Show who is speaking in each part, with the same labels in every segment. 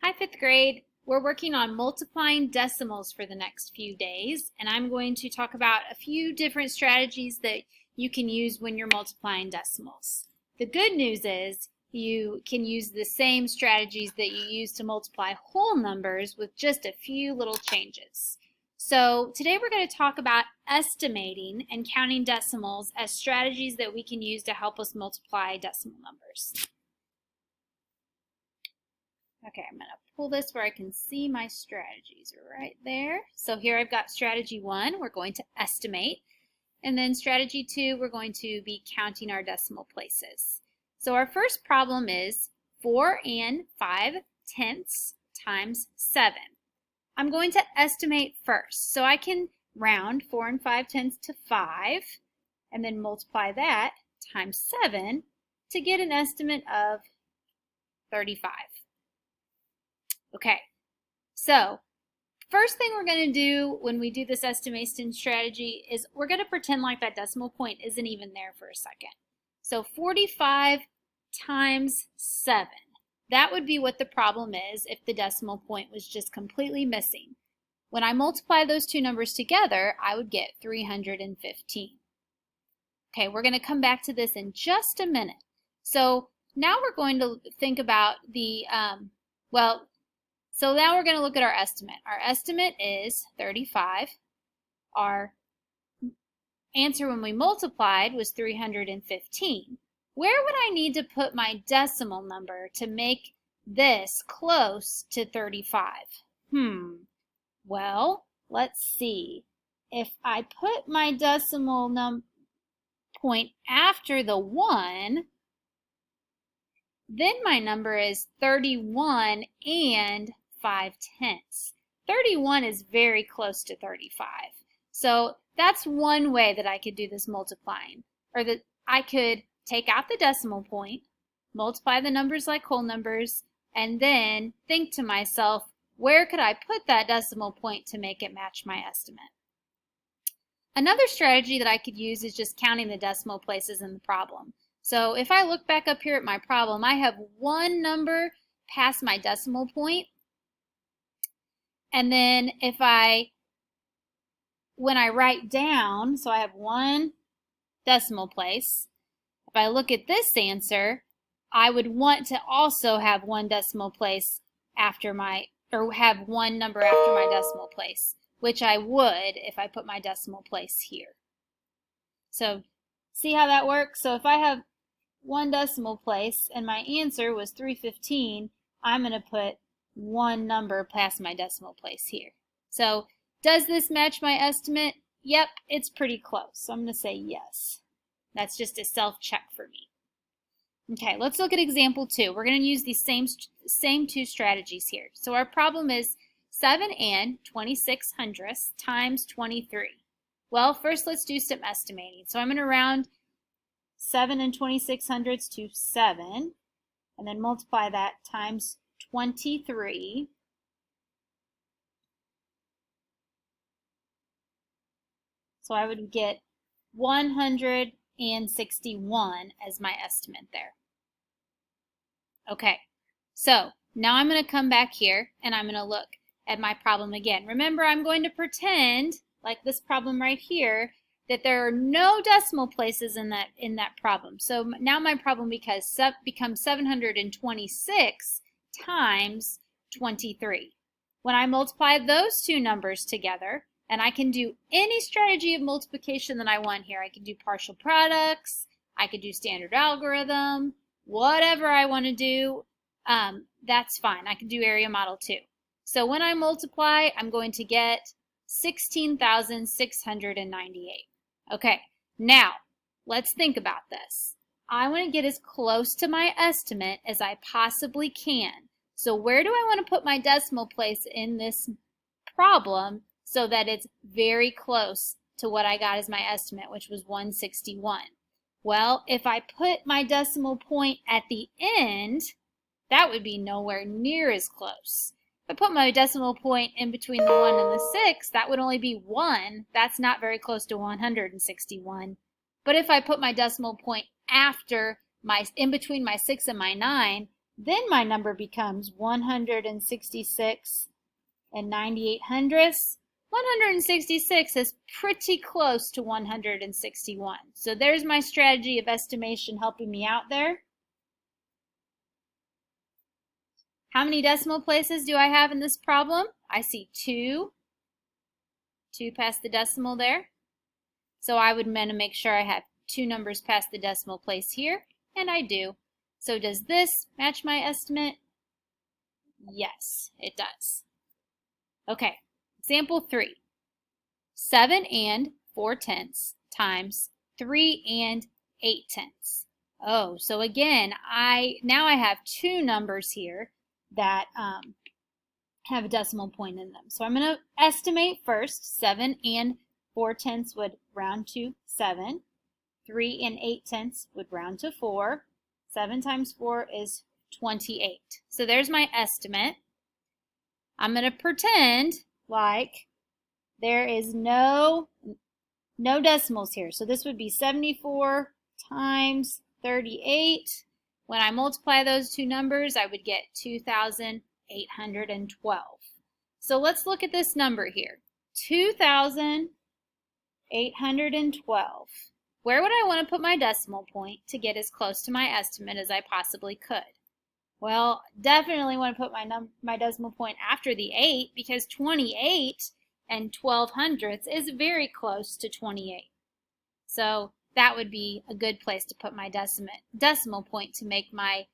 Speaker 1: Hi, fifth grade. We're working on multiplying decimals for the next few days, and I'm going to talk about a few different strategies that you can use when you're multiplying decimals. The good news is you can use the same strategies that you use to multiply whole numbers with just a few little changes. So today we're going to talk about estimating and counting decimals as strategies that we can use to help us multiply decimal numbers. Okay, I'm going to pull this where I can see my strategies right there. So here I've got strategy 1, we're going to estimate. And then strategy 2, we're going to be counting our decimal places. So our first problem is 4 5/10 times 7. I'm going to estimate first. So I can round 4 5/10 to 5 and then multiply that times 7 to get an estimate of 35. Okay, so first thing we're going to do when we do this estimation strategy is we're going to pretend like that decimal point isn't even there for a second. So 45 times 7. That would be what the problem is if the decimal point was just completely missing. When I multiply those two numbers together, I would get 315. Okay, we're going to come back to this in just a minute. So now we're going to think about the, so now we're going to look at our estimate. Our estimate is 35. Our answer when we multiplied was 315. Where would I need to put my decimal number to make this close to 35? Well, let's see. If I put my decimal point after the 1, then my number is 31 5/10. 31 is very close to 35. So that's one way that I could do this multiplying. Or that I could take out the decimal point, multiply the numbers like whole numbers, and then think to myself, where could I put that decimal point to make it match my estimate? Another strategy that I could use is just counting the decimal places in the problem. So if I look back up here at my problem, I have one number past my decimal point. And then when I write down, so I have one decimal place. If I look at this answer, I would want to also have one decimal place after or have one number after my decimal place, which I would if I put my decimal place here. So see how that works? So if I have one decimal place and my answer was 315, I'm going to put one number past my decimal place here. So does this match my estimate? Yep, it's pretty close. So I'm going to say yes. That's just a self-check for me. Okay, let's look at example 2. We're going to use these same two strategies here. So our problem is 7 26/100 times 23. Well, first let's do some estimating. So I'm going to round 7 26/100 to 7, and then multiply that times 23. So I would get 161 as my estimate there. Okay, so now I'm going to come back here and I'm going to look at my problem again. Remember, I'm going to pretend, like this problem right here, that there are no decimal places in that problem. So now my problem becomes 726 times 23. When I multiply those two numbers together, and I can do any strategy of multiplication that I want here. I can do partial products, I could do standard algorithm, whatever I want to do, that's fine. I can do area model too. So when I multiply, I'm going to get 16,698. Okay, now let's think about this. I want to get as close to my estimate as I possibly can. So where do I want to put my decimal place in this problem so that it's very close to what I got as my estimate, which was 161? Well, if I put my decimal point at the end, that would be nowhere near as close. If I put my decimal point in between the 1 and the 6, that would only be 1. That's not very close to 161. But if I put my decimal point in between my 6 and my 9, then my number becomes 166 and 98 hundredths. 166 is pretty close to 161. So there's my strategy of estimation helping me out there. How many decimal places do I have in this problem? I see 2. 2 past the decimal there. So I would want to make sure I have 2 numbers past the decimal place here, and I do. So does this match my estimate? Yes, it does. Okay, example 3. 7 and 4/10 times 3 and 8/10. Oh, so again, now I have 2 numbers here that have a decimal point in them. So I'm going to estimate first. 7 and 4/10 would round to 7. 3 and 8/10 would round to 4. 7 times 4 is 28. So there's my estimate. I'm going to pretend like there is no decimals here. So this would be 74 times 38. When I multiply those 2 numbers, I would get 2,812. So let's look at this number here. 2,812. Where would I want to put my decimal point to get as close to my estimate as I possibly could? Well, definitely want to put my decimal point after the 8, because 28 and 12 hundredths is very close to 28. So that would be a good place to put my decimal point to make my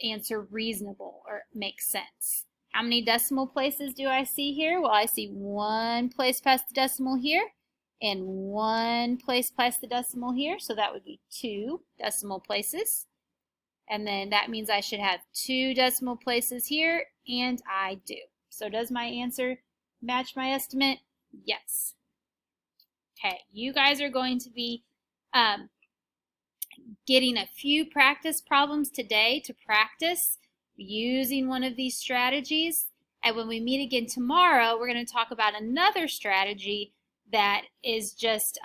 Speaker 1: answer reasonable or make sense. How many decimal places do I see here? Well, I see 1 place past the decimal here and 1 place past the decimal here. So that would be 2 decimal places. And then that means I should have 2 decimal places here, and I do. So does my answer match my estimate? Yes. Okay, you guys are going to be getting a few practice problems today to practice using one of these strategies. And when we meet again tomorrow, we're going to talk about another strategy that is just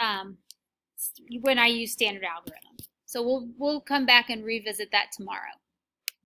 Speaker 1: when I use standard algorithm. So we'll come back and revisit that tomorrow.